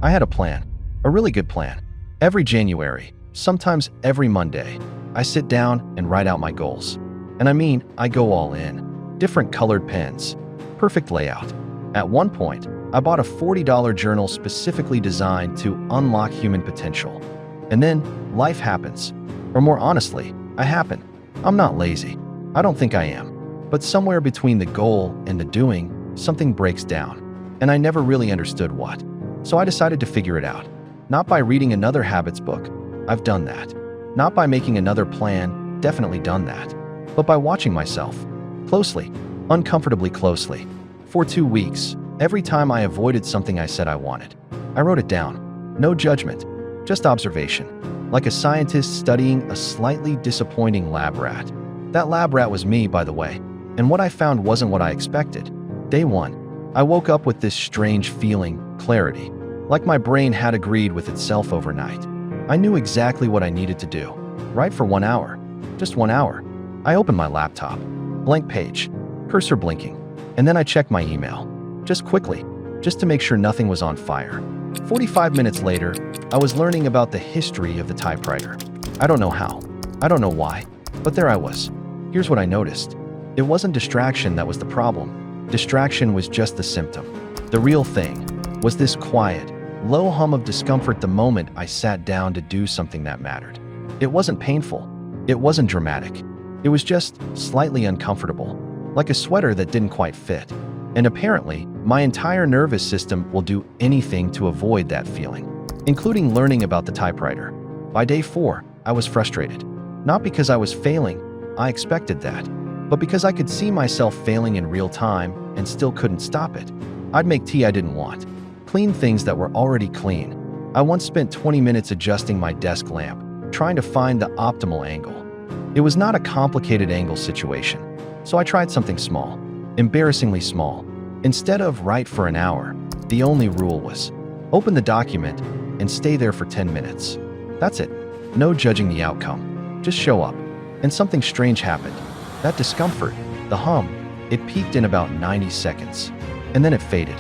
I had a plan, a really good plan. Every January, sometimes every Monday, I sit down and write out my goals. And I mean, I go all in. Different colored pens, perfect layout. At one point, I bought a $40 journal specifically designed to unlock human potential. And then, life happens. Or more honestly, I happen. I'm not lazy. I don't think I am. But somewhere between the goal and the doing, something breaks down. And I never really understood what. So I decided to figure it out. Not by reading another habits book. I've done that. Not by making another plan. Definitely done that. But by watching myself. Closely. Uncomfortably closely. For 2 weeks, every time I avoided something I said I wanted, I wrote it down. No judgment. Just observation. Like a scientist studying a slightly disappointing lab rat. That lab rat was me, by the way. And what I found wasn't what I expected. Day 1. I woke up with this strange feeling, clarity, like my brain had agreed with itself overnight. I knew exactly what I needed to do. Write for 1 hour. Just 1 hour. I opened my laptop. Blank page. Cursor blinking. And then I checked my email. Just quickly. Just to make sure nothing was on fire. 45 minutes later, I was learning about the history of the typewriter. I don't know how. I don't know why. But there I was. Here's what I noticed. It wasn't distraction that was the problem. Distraction was just the symptom. The real thing was this quiet, low hum of discomfort the moment I sat down to do something that mattered. It wasn't painful. It wasn't dramatic. It was just slightly uncomfortable, like a sweater that didn't quite fit. And apparently, my entire nervous system will do anything to avoid that feeling, including learning about the typewriter. By day 4, I was frustrated. Not because I was failing, I expected that, but because I could see myself failing in real time and still couldn't stop it. I'd make tea I didn't want, clean things that were already clean. I once spent 20 minutes adjusting my desk lamp, trying to find the optimal angle. It was not a complicated angle situation, so I tried something small, embarrassingly small. Instead of write for an hour, the only rule was open the document and stay there for 10 minutes. That's it. No judging the outcome. Just show up. And something strange happened. That discomfort, the hum, it peaked in about 90 seconds. And then it faded.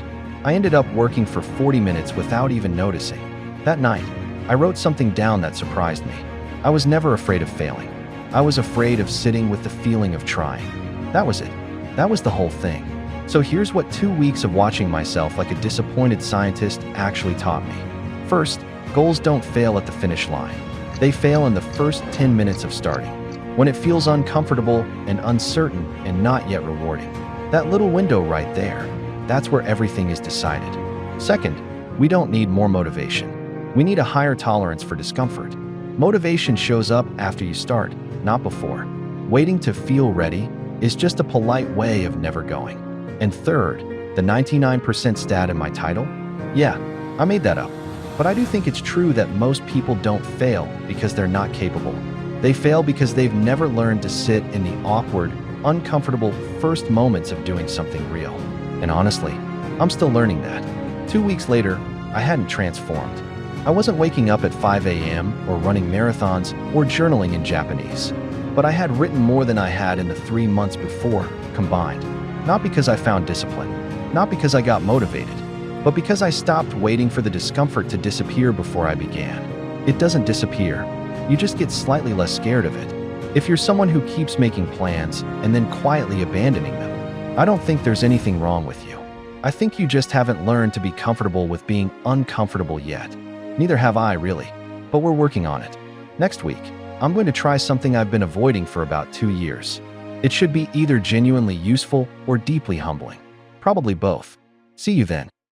I ended up working for 40 minutes without even noticing. That night, I wrote something down that surprised me. I was never afraid of failing. I was afraid of sitting with the feeling of trying. That was it. That was the whole thing. So here's what 2 weeks of watching myself like a disappointed scientist actually taught me. First, goals don't fail at the finish line. They fail in the first 10 minutes of starting, when it feels uncomfortable and uncertain and not yet rewarding. That little window right there, that's where everything is decided. Second, we don't need more motivation. We need a higher tolerance for discomfort. Motivation shows up after you start, not before. Waiting to feel ready is just a polite way of never going. And third, the 99% stat in my title? Yeah, I made that up. But I do think it's true that most people don't fail because they're not capable. They fail because they've never learned to sit in the awkward, uncomfortable first moments of doing something real. And honestly, I'm still learning that. 2 weeks later, I hadn't transformed. I wasn't waking up at 5 a.m. or running marathons or journaling in Japanese. But I had written more than I had in the 3 months before, combined. Not because I found discipline, not because I got motivated, but because I stopped waiting for the discomfort to disappear before I began. It doesn't disappear. You just get slightly less scared of it. If you're someone who keeps making plans and then quietly abandoning them, I don't think there's anything wrong with you. I think you just haven't learned to be comfortable with being uncomfortable yet. Neither have I, really. But we're working on it. Next week, I'm going to try something I've been avoiding for about 2 years. It should be either genuinely useful or deeply humbling. Probably both. See you then.